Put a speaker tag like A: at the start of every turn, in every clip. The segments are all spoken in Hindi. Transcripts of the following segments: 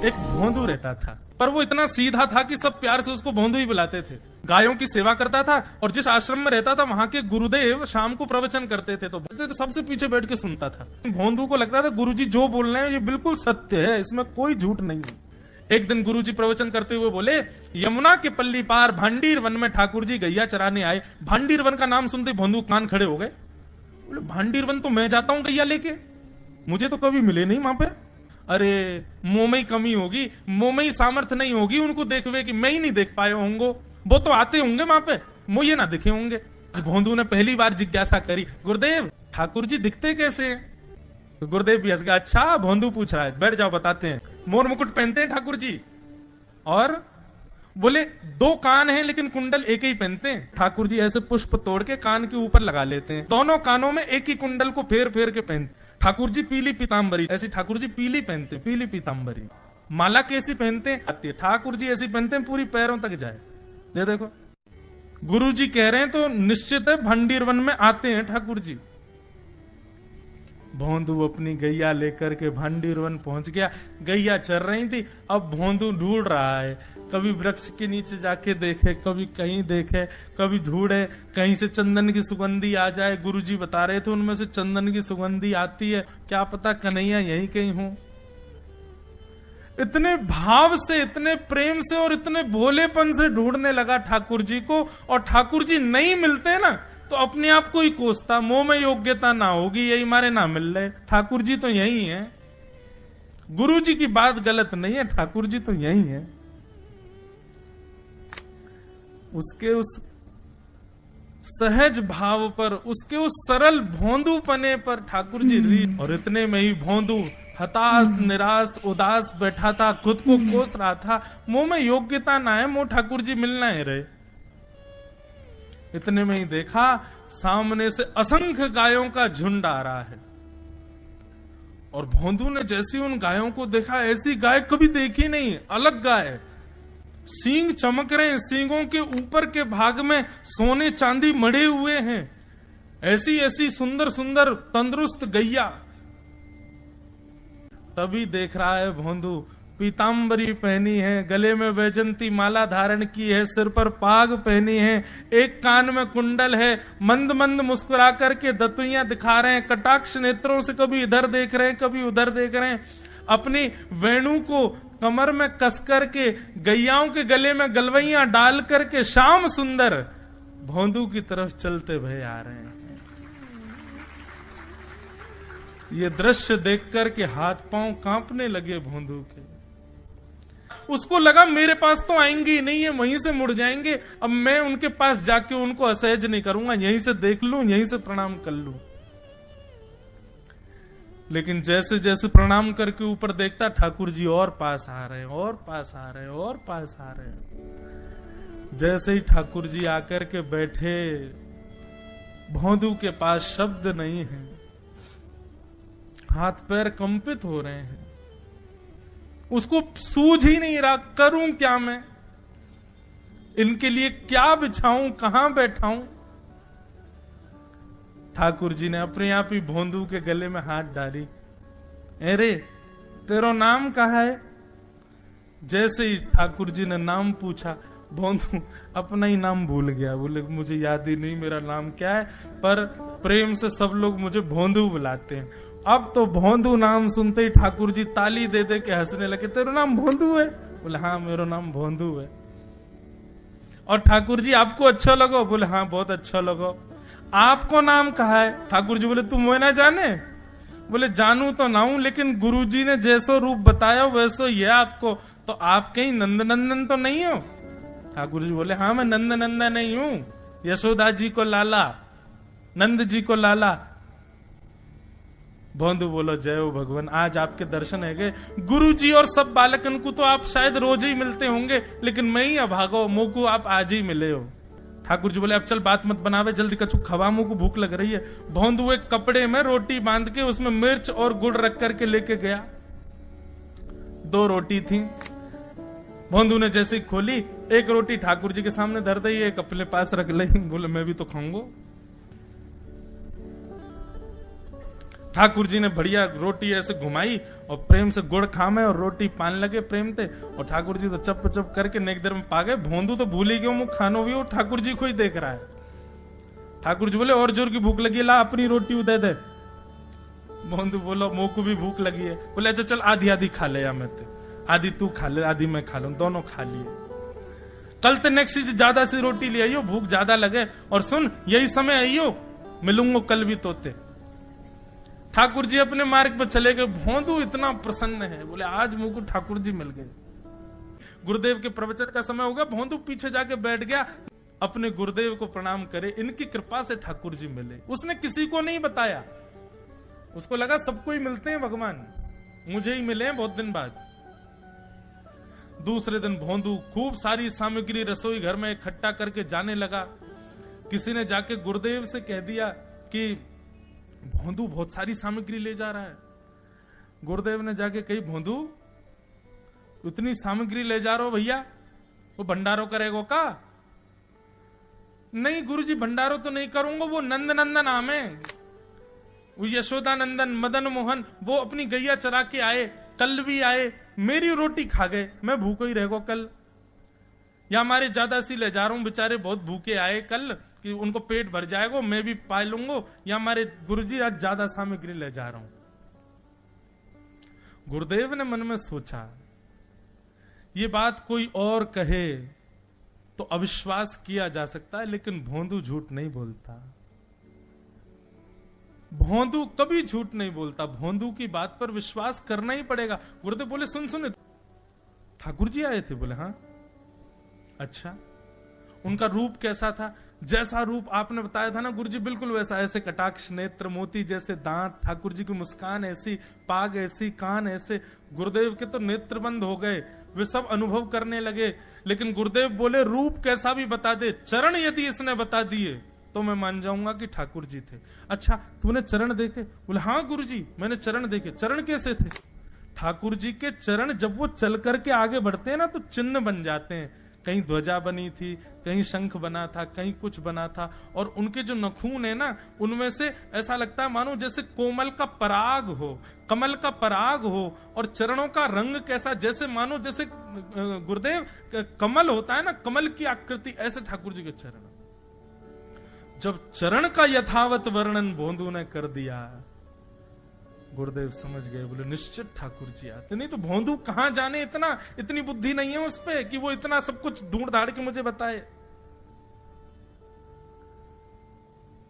A: एक भोंदू रहता था, पर वो इतना सीधा था कि सब प्यार से उसको भोंदू ही बुलाते थे। गायों की सेवा करता था और जिस आश्रम में रहता था वहां के गुरुदेव शाम को प्रवचन करते थे तो सबसे पीछे बैठ के सुनता था। भोंदू को लगता था गुरुजी जो बोल रहे हैं ये बिल्कुल सत्य है, इसमें कोई झूठ नहीं है। एक दिन गुरुजी प्रवचन करते हुए बोले, यमुना के पल्ली पार भांडीर वन में ठाकुर जी गैया चराने आए। भांडीर वन का नाम सुनते भोंदू कान खड़े हो गए। बोले भांडीर वन तो मैं जाता हूं गैया लेके, मुझे तो कभी मिले नहीं वहां पे। अरे मुंह में ही कमी होगी, मुंह में ही सामर्थ्य नहीं होगी उनको देखवे कि मैं ही नहीं देख पाए होंगे, वो तो आते होंगे वहां पे, मुझे ना दिखे होंगे। भोंदू ने पहली बार जिज्ञासा करी, गुरुदेव ठाकुर जी दिखते कैसे हैं? तो गुरुदेव भी हंस गया, अच्छा भोंदू पूछ रहा है, बैठ जाओ बताते हैं। मोर मुकुट पहनते हैं ठाकुर जी, और बोले 2 कान हैं लेकिन कुंडल एक ही पहनते हैं। ठाकुर जी ऐसे पुष्प तोड़ के कान के ऊपर लगा लेते हैं, दोनों कानों में एक ही कुंडल को फेर फेर के पहनते। ठाकुर जी पीली पीताम्बरी, ऐसी ठाकुर जी पीली पहनते, पीली पीताम्बरी। माला कैसी पहनते हैं? ठाकुर जी ऐसी पहनते हैं पूरी पैरों तक जाए। ये देखो गुरु जी कह रहे हैं तो निश्चित है भंडीर वन में आते हैं ठाकुर जी। भोंदू अपनी गैया लेकर के भांडीर वन पहुंच गया। गैया चर रही थी, अब भोंदू ढूंढ रहा है, कभी वृक्ष के नीचे जाके देखे, कभी कहीं देखे, कभी ढूंढे कहीं से चंदन की सुगंधी आ जाए। गुरुजी बता रहे थे उनमें से चंदन की सुगंधी आती है, क्या पता कन्हैया यहीं कहीं हो। इतने भाव से, इतने प्रेम से और इतने भोलेपन से ढूंढने लगा ठाकुर जी को, और ठाकुर जी नहीं मिलते ना तो अपने आप को ही कोसता, मुंह में योग्यता ना होगी यही मारे ना मिल रहे, ठाकुर जी तो यही है। गुरु जी की बात गलत नहीं है, ठाकुर जी तो यही है। उसके उस सहज भाव पर, उसके उस सरल भोंदू पने पर ठाकुर जी रीत। और इतने में ही भोंदू हताश निराश उदास बैठा था, खुद को कोस रहा था, मुंह में योग्यता ना है, मुंह ठाकुर जी मिलना है रहे। इतने में ही देखा सामने से असंख्य गायों का झुंड आ रहा है, और भोंदू ने जैसी उन गायों को देखा, ऐसी गाय कभी देखी नहीं, अलग गाय, सींग चमक रहे हैं, सींगों के ऊपर के भाग में सोने चांदी मढ़े हुए हैं, ऐसी ऐसी सुंदर सुंदर तंदुरुस्त गैया। तभी देख रहा है भोंदू, पीताम्बरी पहनी है, गले में वैजंती माला धारण की है, सिर पर पाग पहनी है, एक कान में कुंडल है, मंद मंद मुस्कुरा करके दतुइयां दिखा रहे हैं, कटाक्ष नेत्रों से कभी इधर देख रहे हैं कभी उधर देख रहे हैं, अपनी वेणु को कमर में कस करके गैयाओं के गले में गलवैयां डाल करके श्याम सुंदर भोंदू की तरफ चलते भय आ रहे हैं। ये दृश्य देख करके हाथ पांव कांपने लगे भोंदू के। उसको लगा मेरे पास तो आएंगे ही नहीं, है वहीं से मुड़ जाएंगे, अब मैं उनके पास जाके उनको असहज नहीं करूंगा, यहीं से देख लूं, यहीं से प्रणाम कर लूं। लेकिन जैसे जैसे प्रणाम करके ऊपर देखता, ठाकुर जी और पास आ रहे हैं, और पास आ रहे हैं, और पास आ रहे हैं। जैसे ही ठाकुर जी आकर के बैठे, भोंदू के पास शब्द नहीं है, हाथ पैर कंपित हो रहे हैं, उसको सूझ ही नहीं रहा करूं क्या मैं, इनके लिए क्या बिछाऊं, कहां बैठाऊं। ठाकुर जी ने अपने आप ही भोंदू के गले में हाथ डाली, अरे तेरा नाम कहा है? जैसे ही ठाकुर जी ने नाम पूछा, भोंदू अपना ही नाम भूल गया, बोले मुझे याद ही नहीं मेरा नाम क्या है, पर प्रेम से सब लोग मुझे भोंदू बुलाते हैं। अब तो भोंदू नाम सुनते ही ठाकुर जी ताली दे दे के हंसने लगे, तेरा नाम भोंदू है? बोले हाँ मेरा नाम भोंदू है। और ठाकुर जी आपको अच्छा लगो? बोले हाँ बहुत अच्छा लगो। आपको नाम कहा है? ठाकुर जी बोले तुम वो ना जाने? बोले जानू तो ना हूं, लेकिन गुरु जी ने जैसो रूप बताया वैसो ये आपको, तो आप कहीं नंद नंदन तो नहीं हो? ठाकुर जी बोले हाँ मैं नंद नंदन नहीं हूं, यशोदा जी को लाला, नंद जी को लाला। भोंदू बोलो जय हो भगवान, आज आपके दर्शन है गए। गुरु जी और सब बालकन को तो आप शायद रोज ही मिलते होंगे, लेकिन मैं ही अभागो, मुंह को आप आज ही मिले हो। ठाकुर जी बोले अब चल बात मत बनावे, जल्दी कछु खवा, मुंह को भूख लग रही है। भोंदू एक कपड़े में रोटी बांध के उसमें मिर्च और गुड़ रख करके लेके गया। 2 रोटी थी। भोंदू ने जैसे ही खोली, एक रोटी ठाकुर जी के सामने धर दी, एक अपने पास रख ली। बोले मैं भी तो खाऊंगा। ठाकुर जी ने बढ़िया रोटी ऐसे घुमाई और प्रेम से गुड़ खामे और रोटी पान लगे प्रेम थे। और ठाकुर जी तो चप चप करके नेक देर में पा गए। भोंदू तो भूल ही गयो, मुंह खानो भी, वो ठाकुर जी को ही देख रहा है। ठाकुर जी बोले और जोर की भूख लगी, ला अपनी रोटी दे दे। भोंदू बोलो मुंह को भी भूख लगी है। बोले अच्छा चल आधी आधी खा ले, या मैं ते आधी तू खा ले आधी मैं खा लूं, दोनों खा लिए। कल ते नेक्स्ट से ज्यादा सी रोटी ले आइयो, भूख ज्यादा लगे, और सुन यही समय आइयो, मिलूंगा कल भी तोते। ठाकुर जी अपने मार्ग पर चले गए। भोंदू इतना प्रसन्न है, बोले आज मुझको ठाकुर जी मिल गए। गुरुदेव के प्रवचन का समय होगा, भोंदू पीछे जाके बैठ गया, अपने गुरुदेव को प्रणाम करे, इनकी कृपा से ठाकुर जी मिले। उसने किसी को नहीं बताया, उसको लगा सबको ही मिलते हैं भगवान, मुझे ही मिले हैं बहुत दिन बाद। दूसरे दिन भोंदू खूब सारी सामग्री रसोई घर में इकट्ठा करके जाने लगा। किसी ने जाके गुरुदेव से कह दिया कि भोंदू बहुत सारी सामग्री ले जा रहा है। गुरुदेव ने जाके कही, भोंदू इतनी सामग्री ले जा रहे हो भैया, वो भंडारो करेगो का? नहीं गुरुजी भंडारो तो नहीं करूंगा, वो नंद नंदन नाम है, वो यशोदा नंदन मदन मोहन, वो अपनी गैया चरा के आए, कल भी आए, मेरी रोटी खा गए, मैं भूखो ही रहेगो कल। या हमारे ज्यादा सी ले जा रहा हूं, बेचारे बहुत भूखे आए कल, कि उनको पेट भर जाएगा, मैं भी पाए लूंगा, या हमारे गुरुजी आज ज्यादा सामग्री ले जा रहा हूं। गुरुदेव ने मन में सोचा ये बात कोई और कहे तो अविश्वास किया जा सकता है, लेकिन भोंदू झूठ नहीं बोलता। भोंदू कभी झूठ नहीं बोलता, भोंदू की बात पर विश्वास करना ही पड़ेगा। गुरुदेव बोले सुन सुन, ठाकुर जी आए थे? बोले हाँ। अच्छा, उनका रूप कैसा था? जैसा रूप आपने बताया था ना गुरुजी, बिल्कुल वैसा, ऐसे कटाक्ष नेत्र, मोती जैसे दांत, ठाकुर जी की मुस्कान ऐसी, पाग ऐसी, कान ऐसे। गुरुदेव के तो नेत्र बंद हो गए, वे सब अनुभव करने लगे। लेकिन गुरुदेव बोले रूप कैसा भी बता दे, चरण यदि इसने बता दिए तो मैं मान जाऊंगा कि ठाकुर जी थे। अच्छा तूने चरण देखे? बोले हाँ गुरुजी मैंने चरण देखे। चरण कैसे थे? ठाकुर जी के चरण जब वो चल करके आगे बढ़ते हैं ना तो चिन्ह बन जाते हैं। कहीं ध्वजा बनी थी, कहीं शंख बना था, कहीं कुछ बना था। और उनके जो नखून है ना, उनमें से ऐसा लगता है मानो जैसे कोमल का पराग हो, कमल का पराग हो। और चरणों का रंग कैसा, जैसे मानो जैसे गुरुदेव कमल होता है ना, कमल की आकृति, ऐसे ठाकुर जी के चरण। जब चरण का यथावत वर्णन भोंदू ने कर दिया, गुरुदेव समझ गए, बोले निश्चित ठाकुर जी आते। नहीं तो भोंदू कहां जाने, इतनी बुद्धि नहीं है उस पे कि वो इतना सब कुछ ढूंढ धाड़ के मुझे बताए।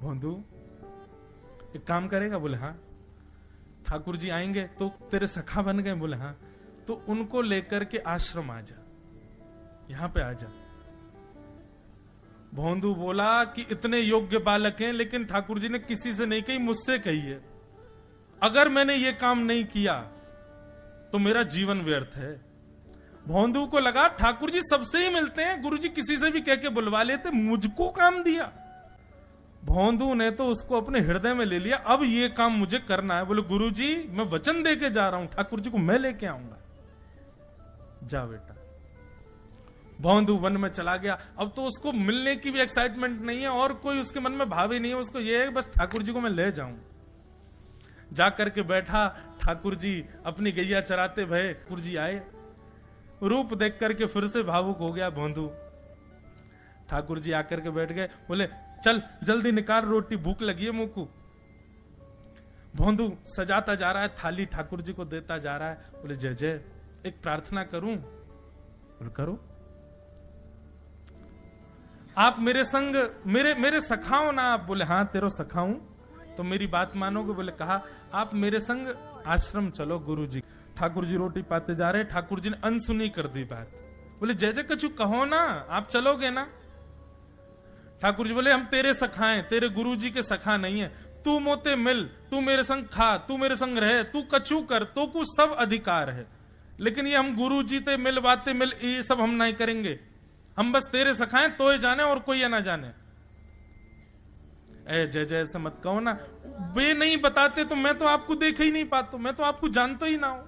A: भोंदू एक काम करेगा? बोले हाँ। ठाकुर जी आएंगे तो तेरे सखा बन गए? बोले हाँ। तो उनको लेकर के आश्रम आ जा, यहां पे आ जा। भोंदू बोला कि इतने योग्य बालक हैं, लेकिन ठाकुर जी ने किसी से नहीं कही, मुझसे कही है। अगर मैंने ये काम नहीं किया तो मेरा जीवन व्यर्थ है। भोंदू को लगा ठाकुर जी सबसे ही मिलते हैं, गुरुजी किसी से भी कह के बुलवा लेते, मुझको काम दिया। भोंदू ने तो उसको अपने हृदय में ले लिया, अब ये काम मुझे करना है। बोले गुरुजी मैं वचन दे के जा रहा हूं, ठाकुर जी को मैं लेके आऊंगा। जा बेटा। भोंदू वन में चला गया। अब तो उसको मिलने की भी एक्साइटमेंट नहीं है और कोई उसके मन में भाव ही नहीं है, उसको ये है बस ठाकुर जी को मैं ले जाऊं। जाकर के बैठा, ठाकुर जी अपनी गैया चराते भये, ठाकुर जी आए। रूप देख करके फिर से भावुक हो गया भोंदू। ठाकुर जी आकर के बैठ गए, बोले चल जल्दी निकाल रोटी, भूख लगी है मुंह को। भोंदू सजाता जा रहा है, थाली ठाकुर जी को देता जा रहा है। बोले जय जय, एक प्रार्थना करूं? बोले करो। आप मेरे संग मेरे सखाओ ना आप? बोले हाँ तेरो सखाऊं, तो मेरी बात मानोगे? बोले कहा आप मेरे संग आश्रम चलो गुरुजी। ठाकुर जी रोटी पाते जा रहे, ठाकुर जी ने अनसुनी कर दी बात। बोले जय जय कछु कहो ना, आप चलोगे ना? ठाकुर जी बोले हम तेरे सखा हैं, तेरे गुरुजी के सखा नहीं है। तू मोते मिल, तू मेरे संग खा, तू मेरे संग रहे, तू कछु कर, तो कुछ सब अधिकार है, लेकिन ये हम गुरुजी ते मिल बातें मिल ये सब हम नहीं करेंगे। हम बस तेरे सखाएं तो ये जाने और कोई ये ना जाने। ए जय जय ऐसा मत कहो ना, वे नहीं बताते तो मैं तो आपको देख ही नहीं पाता, मैं तो आपको जानता ही ना हूं।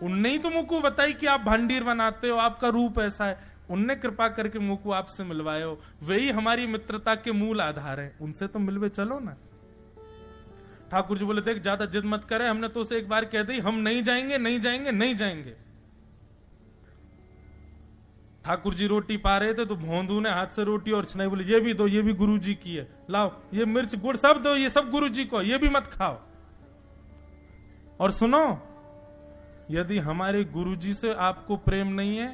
A: उनने ही तो मुझको बताई कि आप भांडीर बनाते हो, आपका रूप ऐसा है, उनने कृपा करके मुझको आपसे मिलवाए हो, वही हमारी मित्रता के मूल आधार है, उनसे तो मिलवे चलो ना। ठाकुर जी बोले देख ज्यादा जिद मत करे, हमने तो उसे एक बार कह दी हम नहीं जाएंगे नहीं जाएंगे नहीं जाएंगे। ठाकुर जी रोटी पा रहे थे तो भोंदू ने हाथ से रोटी और छनाई बोली ये भी दो, ये भी गुरु जी की है, लाओ ये मिर्च गुड़ सब दो, ये सब गुरु जी को, ये भी मत खाओ। और सुनो, यदि हमारे गुरु जी से आपको प्रेम नहीं है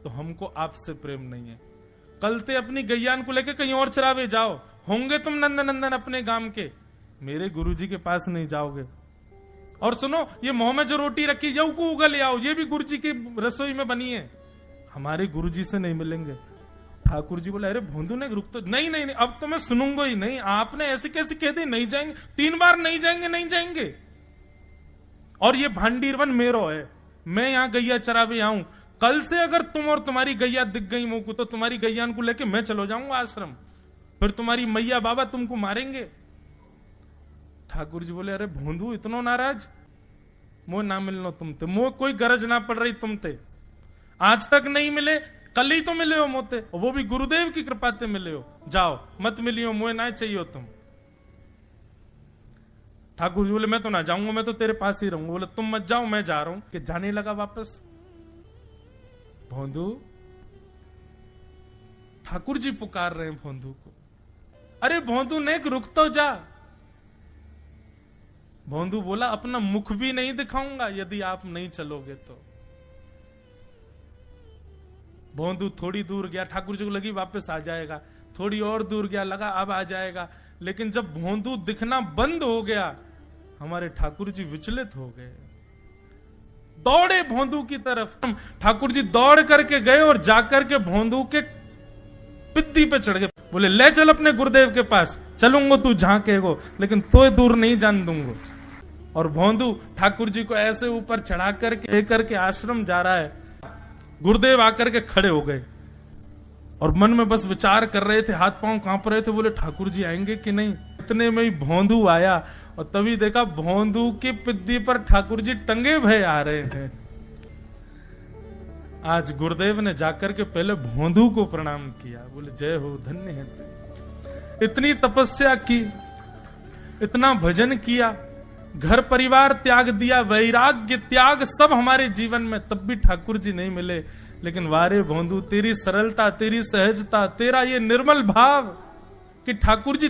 A: तो हमको आपसे प्रेम नहीं है। कल ते अपनी गैयान को लेकर कहीं और चरावे जाओ, होंगे तुम नंदन नंदन अपने गांव के, मेरे गुरु जी के पास नहीं जाओगे। और सुनो, ये मुंह में जो रोटी रखी जाओ को उगल ले आओ, ये भी गुरु जी की रसोई में बनी है, हमारे गुरुजी से नहीं मिलेंगे। ठाकुर जी बोले अरे भोंदू ने रुक तो नहीं नहीं नहीं, अब तो मैं सुनूंगा ही नहीं, आपने ऐसे कैसे कह दी नहीं जाएंगे, 3 बार नहीं जाएंगे नहीं जाएंगे। और ये भांडीरवन मेरो है, मैं यहां गैया चरावे आऊं, कल से अगर तुम और तुम्हारी गैया दिख गई मुंह को तो तुम्हारी गैयान को लेके मैं चलो जाऊंगा आश्रम, फिर तुम्हारी मैया बाबा तुमको मारेंगे। ठाकुर जी बोले अरे भोंदू इतना नाराज, मोह ना मिलनो तुमते, मोह कोई गरज ना पड़ रही तुमते, आज तक नहीं मिले, कल ही तो मिले हो मोते, वो भी गुरुदेव की कृपा से मिले हो, जाओ मत मिलियो, मुझे ना चाहिए तुम। ठाकुर जी बोले मैं तो ना जाऊंगा, मैं तो तेरे पास ही रहूंगा। बोले तुम मत जाओ मैं जा रहा हूं। कि जाने लगा वापस भोंदू, ठाकुर जी पुकार रहे हैं भोंदू को, अरे भोंदू ने रुक तो जा। भोंदू बोला अपना मुख भी नहीं दिखाऊंगा यदि आप नहीं चलोगे तो। भोंदू थोड़ी दूर गया, ठाकुर जी को लगी वापस आ जाएगा, थोड़ी और दूर गया, लगा अब आ जाएगा, लेकिन जब भोंदू दिखना बंद हो गया हमारे ठाकुर जी विचलित हो गए, दौड़े भोंदू की तरफ। ठाकुर जी दौड़ करके गए और जाकर के भोंदू के पिद्दी पे चढ़ गए, बोले ले चल अपने गुरुदेव के पास, चलूंगा तू जहां कहेगो लेकिन तो दूर नहीं जान दूंगा। और भोंदू ठाकुर जी को ऐसे ऊपर चढ़ा करके लेकर के आश्रम जा रहा है। गुरुदेव आकर के खड़े हो गए और मन में बस विचार कर रहे थे, हाथ पांव कांप रहे थे, बोले ठाकुर जी आएंगे कि नहीं। इतने में ही भोंदू आया और तभी देखा भोंदू की पिद्दी पर ठाकुर जी टंगे भय आ रहे हैं। आज गुरुदेव ने जाकर के पहले भोंदू को प्रणाम किया, बोले जय हो धन्य है। इतनी तपस्या की, इतना भजन किया, घर परिवार त्याग दिया, वैराग्य त्याग सब हमारे जीवन में, तब भी ठाकुर जी नहीं मिले। लेकिन वारे भोंदू तेरी सरलता, तेरी सहजता, तेरा ये निर्मल भाव कि ठाकुर जी